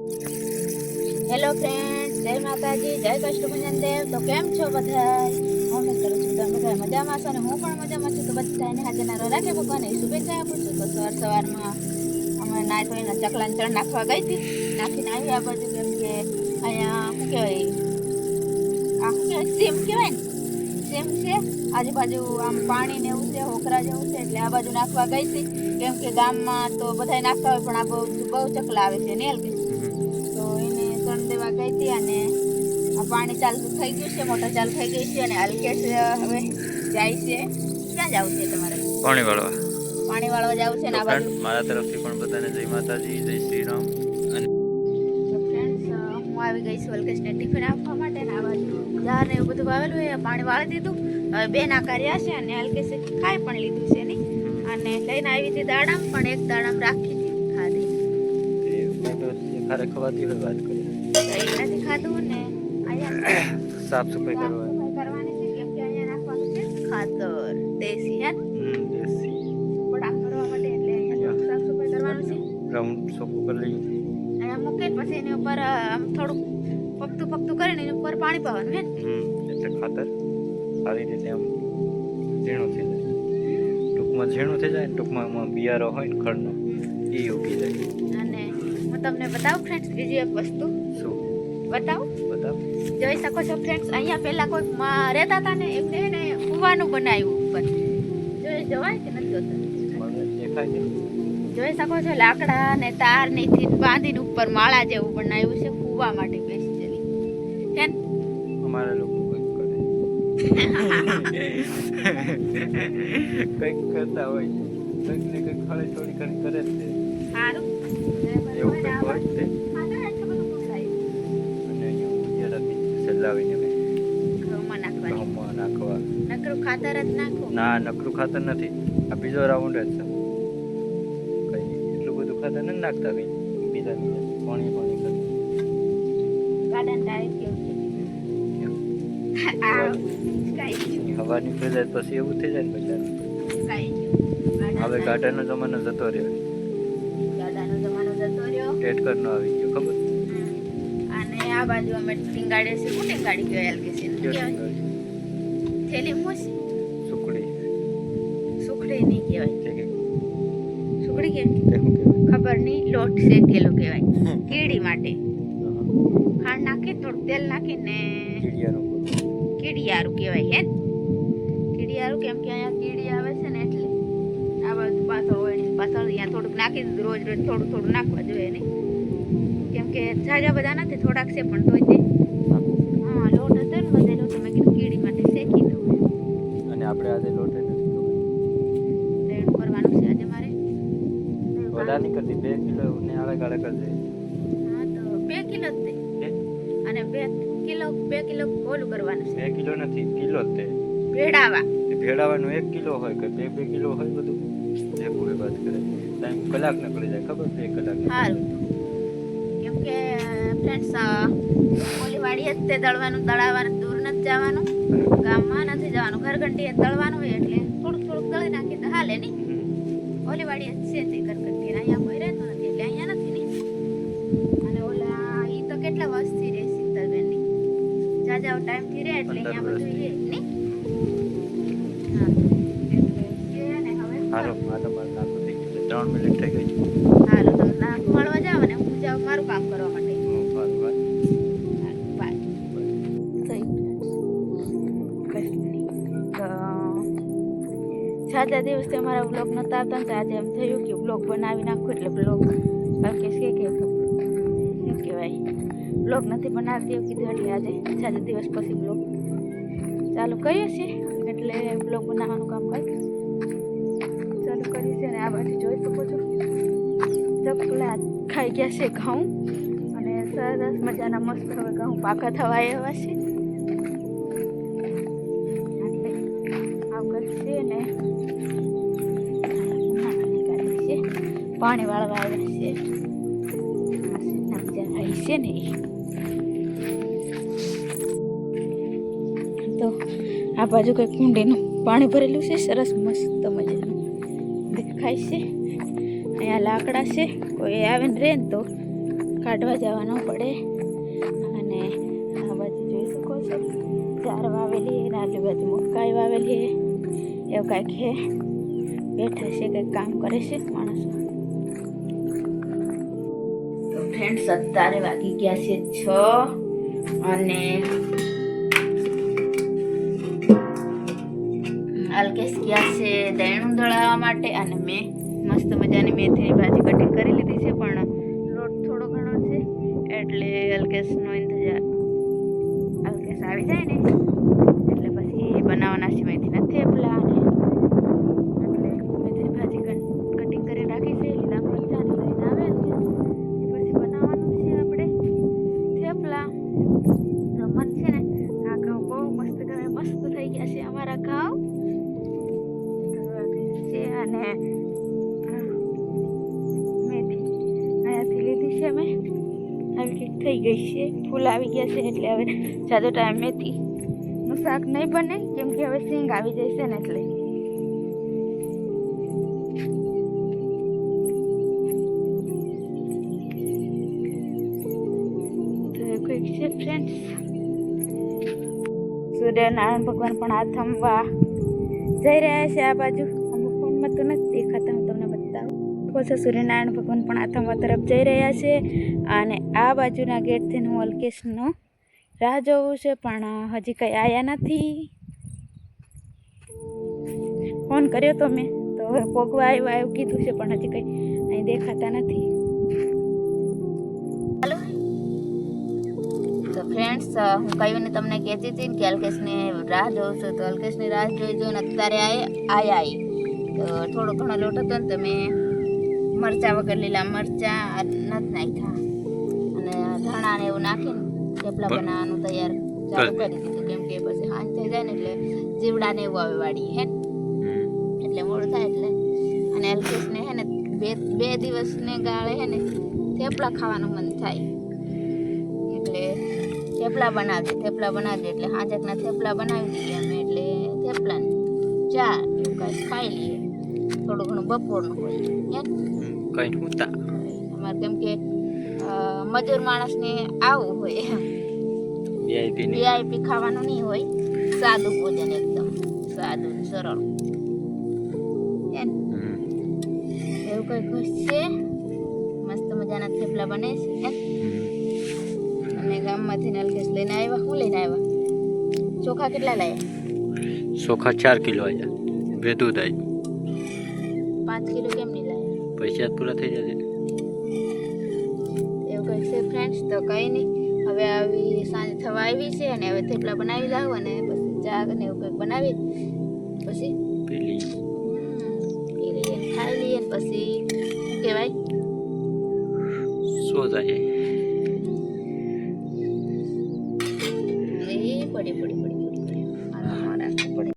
Hello friends, જય માતાજી, જય કષ્ટભંજન દેવ. તો કેમ છો બધા? હું કરું છું તમે બધા મજામાં છો ને હું પણ મજામાં છું. તો બધાને હાજરના રાખે ભગવાને શુભેચ્છા આપું છું. તો સવારમાં અમે નાય ધોઈને ચકલાને ચણ નાખવા ગઈ હતી, નાખીને આવી આ બાજુ. કેમ કે અહીંયા શું કહેવાય, આ શું કહેવાય, સીમ કહેવાય ને, સીમ છે આજુબાજુ, આમ પાણી ને એવું છે, હોકરા જેવું છે, એટલે આ બાજુ નાખવા ગઈ હતી. કેમ કે ગામમાં તો બધા નાખતા હોય, પણ આ બહુ ચકલા આવે છે ને તો એને ચણ દેવા ગઈ હતી. અને આ પાણી ચાલુ થઈ ગયું છે, મોટર ચાલુ થઈ ગઈ છે, અને અલ્કેશ હવે જાય છે. ક્યાં જવું છે તમારે? પાણી વાળવા જવું છે ને આ બાજુ. મારા તરફથી પણ બધાને જય માતાજી, જય શ્રી રામ. અને ફ્રેન્ડ્સ, હું આવી ગઈ છું અલ્કેશને ટિફિન આપવા માટે. ને આ બાજુ ઝાર ને એવું બધું વાવેલું એ પાણી વાળી દીધું. હવે બે ના કર્યા છે અને અલ્કેશે ખાઈ પણ લીધું છે ને. અને લઈને આવી હતી દાડમ, પણ એક દાડમ રાખી હતી ખાધી. ખારે ખવાતી હોય વાત કરી નથી ખાધું ને. અહીંયા સાફ સફાઈ કરવાની છે, કેમ કે અહીંયા નાખવાનું છે ખાતર દેશી. હે દેશી પડા કરવા માટે, એટલે અહીંયા સાફ સફાઈ કરવાનું છે. રાઉન્ડ સોપો કરી લઈએ, અહીંયા મૂકીને પછી એની ઉપર આમ થોડુંક પકતું કરીને એની ઉપર પાણી પાવાનું. હે એટલે ખાતર સારી રીતે આમ ઝીણું થઈ જાય. ટૂંકમાં ઝીણું થઈ જાય, ટૂંકમાં બિયારો હોય ને ખડનો એ ઉગી જાય. અને હું તમને બતાવું ફ્રેન્ડ્સ બીજી એક વસ્તુ. શું બતાવું? બતાવ. જોઈ શકો છો ફ્રેન્ડ્સ, અહીંયા પહેલા કોઈ રહેતા હતા ને, એમને એને કૂવાનું બનાવ્યું ઉપર. જવાય કે નથી જોતા? દેખાય છે. જોઈ શકો છો, લાકડા ને તાર ને થી બાંધીને ઉપર માળા જેવું બનાવ્યું છે કૂવા માટે સ્પેશિયલી. કેમ અમારા લોકો કંઈક કરે કંઈક કરતા હોય, કંઈક ને કંઈક ખળે થોડી ઘણી કરે જ છે. સારું એવું કંઈક હોય જ તે. અને લાવીને ઘઉંમાં નાખવાની. ઘઉંમાં નાખવા. નકરું ખાતર જ નાખો. ના, નકરું ખાતર નથી, આ બીજો રાઉન્ડ જ છે. કઈ એટલું બધું ખાતર નથી નાખતા, કઈ બીજા પાણી કરે. ગાર્ડન ટાઈપ કેવું છે હવા નીકળી જાય પછી એવું થઈ જાય ને બજાર. હવે ગાર્ડનનો જમાનો જતો રહ્યો, ગાર્ડનનો જમાનો જતો રહ્યો. ટેટકર નો આવી ગયો, ખબર? અને આ બાજુ અમે ટીંગાડીએ છીએ. શું ટીંગાડી કહેવાય? થેલી મૂસી સુકડી સુખડી નહીં કહેવાય. સુખડી તે કેવાય શું કહેવાય? ખબર નહીં. લોટ શેકેલો કહેવાય કીડી માટે. ખાંડ નાખી, થોડું તેલ નાખીને કીડિયારું કહેવાય. હે કીડિયારું, કેમ કે અહીંયા કીડી આવે છે ને, એટલે આ બાજુ પાછળ હોય ને પાછળ અહીંયા થોડુંક નાખી દીધું. રોજ થોડું થોડું નાખવા જોઈએ નહીં, કેમ કે ઝાઝા બધા નથી, થોડાક છે, પણ તોય તે હા લોટ હતો ને બધેલો, તો મેં કીધું કીડી માટે શેકી દઉં. અને આપણે આજે લોટે નથી રેડ કરવાનું છે આજે મારે. વધારે નહીં કરતી, 2 કિલો ને આળે ગાળે કરજે. હા તો 2 કિલો જ દે. અને 2 કિલો ઓલું કરવાનું છે. 2 કિલો નથી, કિલો જ તે ભેડાવા. ભેળાવાનું 1 કિલો હોય કે 2 કિલો હોય, બધું ભેગું હોય. વાત કરે ટાઈમ કલાક નીકળી જાય, ખબર? 2 કલાક. સારું, કેમ કે ફ્રેન્ડ્સ ઓલી વાડીએ જ તે દળાવવાનું દૂર નથી જવાનું, ગામમાં નથી જવાનું, ઘરઘંટીએ દળવાનું હોય, એટલે થોડુંક દળી નાખીએ તો હાલે નહીં. ઓલી વાડીએ જ છે તે ઘરઘંટી, અહીંયા કોઈ રહેતો નથી, એટલે અહીંયા નથી નહીં. અને ઓલા ઈ તો કેટલા વર્ષથી રહે શીતલબેનની, જાજા ટાઈમથી રહે, એટલે અહીંયા બધું રહે નહીં. હા એટલે છે ને. હવે હાલો, આ તમારે નાખો થઈ ગયું, 3 મિનિટ થઈ ગઈ. હાલો, તમે નાખ મળવા જાવ ને હું જાઉં મારું કામ કરવા માટે. સાજા દિવસથી અમારા બ્લોગ નહોતા આવતા ને, આજે એમ થયું કે બ્લોગ બનાવી નાખું. એટલે બ્લોગ કે શું કહેવાય, બ્લોગ નથી બનાવતી એવું કીધું, એટલે આજે સાજા દિવસ પછી બ્લોગ ચાલુ કર્યો છે. એટલે બ્લોગ બનાવવાનું કામ ચાલુ કર્યું છે. અને આ બાજુ જોઈ શકો છો, ચકલા ખાઈ ગયા છે ઘઉં, અને સરસ મજાના મસ્ત હવે ઘઉં પાકા થવા એવા છે. એટલે આગળ છે ને પાણી વાળવા આવ્યા છે. બીજા ભાઈ છે ને, તો આ બાજુ કંઈક કુંડીનું પાણી ભરેલું છે, સરસ મસ્ત મજાનું દેખાય છે. અહીંયા લાકડા છે, કોઈ આવે ને રહે ને તો કાઢવા જવાનું પડે. અને આ બાજુ જોઈ શકો છો ચાર વાવેલી અને આટલી બાજુ મકાઈ વાવેલી એવું કાંઈક છે. બેઠા છે કંઈક કામ કરે છે માણસો. તો ફ્રેન્ડ્સ અત્યારે વાગી ગયા છે 6 અને અલ્કેશ ગયા છે દહીંનું દળાવવા માટે. અને મેં મસ્ત મજાની મેથીની ભાજી કટિંગ કરી લીધી છે, પણ લોટ થોડો ઘણો છે એટલે અલ્કેશનો ઇંતજાર અલ્કેશ આવી જાય ને એટલે પછી બનાવવાના છે મેથીના થેપલા. અને એટલે મેથીની ભાજી કટિંગ કરી રાખી છે. લીલા મરચાં લઈને આવે પછી બનાવવાનું છે આપણે થેપલા. મન છે ને આ ઘઉં બહુ મસ્ત ગમે, મસ્ત થઈ ગયા છે અમારા ઘઉં. અને મેથી અહીંયાથી લીધી છે અમે, આવી કંઈક થઈ ગઈ છે, ફૂલ આવી ગયા છે. એટલે હવે જાજો ટાઈમ મેથીનું શાક નહીં બને, કેમ કે હવે સિંગ આવી જશે ને એટલે. તો કંઈક છે ફ્રેન્ડ્સ. સૂર્યનારાયણ ભગવાન પણ આથમવા જઈ રહ્યા છે આ બાજુ. તો નથી દેખાતા, હું તમને બતાવું. પછી સૂર્યનારાયણ ભગવાન પણ આથમવા તરફ જઈ રહ્યા છે. અને આ બાજુના ગેટથી હું અલ્કેશનો રાહ જોઉં છે, પણ હજી કંઈ આવ્યા નથી. ફોન કર્યો તો મેં, તો પોગવા આવ્યા એવું કીધું છે, પણ હજી કંઈ અહીં દેખાતા નથી. હાલો તો ફ્રેન્ડ્સ, હું કહ્યું ને તમને કહેતી હતી કે અલ્કેશની રાહ જોઉં છું, તો અલ્કેશની રાહ જોઈને અત્યારે આવ્યા. તો થોડો ઘણો લોટ હતો ને તો મેં મરચાં વગર લીલા મરચાં નથી નાખ્યા અને ધાણા ને એવું નાખીને થેપલા બનાવવાનું તૈયાર ચાલુ કરી દીધું. કેમ કે પછી હાંજ થઈ જાય ને એટલે જીવડા ને એવું આવે વાળી હે એટલે મોડું થાય એટલે. અને અલ્કેશને હે ને બે દિવસને ગાળે હે ને થેપલા ખાવાનું મન થાય એટલે થેપલા બનાવજે એટલે હાંજકના થેપલા બનાવી દઈએ અમે. એટલે થેપલા ચા એવું કાંઈ ખાઈ લઈએ. થોડું ઘણું બપોરનું હોય અમારે, કેમ કે મજૂર માણસને આવું હોય, VIP ખાવાનું નહીં હોય, સાદું ભોજન એકદમ સાદું સરળ એવું કંઈક છે. મસ્ત મજાના થેપલા બને છે. અને ગામમાંથી અલ્કેશ લઈને આવ્યા. શું લઈને આવ્યા? ચોખા કેટલા લાવ્યા? ચોખા 4 કિલો આવ્યા. વેધું થાય 5 કિલો કેમ નહીં લાવ્યા? પૈસા પૂરા થઈ જશે એવું કંઈક છે ફ્રેન્ડ્સ. તો કંઈ નહીં, હવે આવી સાંજ થવા આવી છે અને હવે થેપલા બનાવી જાવ અને પછી ચા ને એવું કંઈક બનાવી પછી પી લઈએ ખાઈ લઈએ. પછી શું કહેવાય, સો જાય.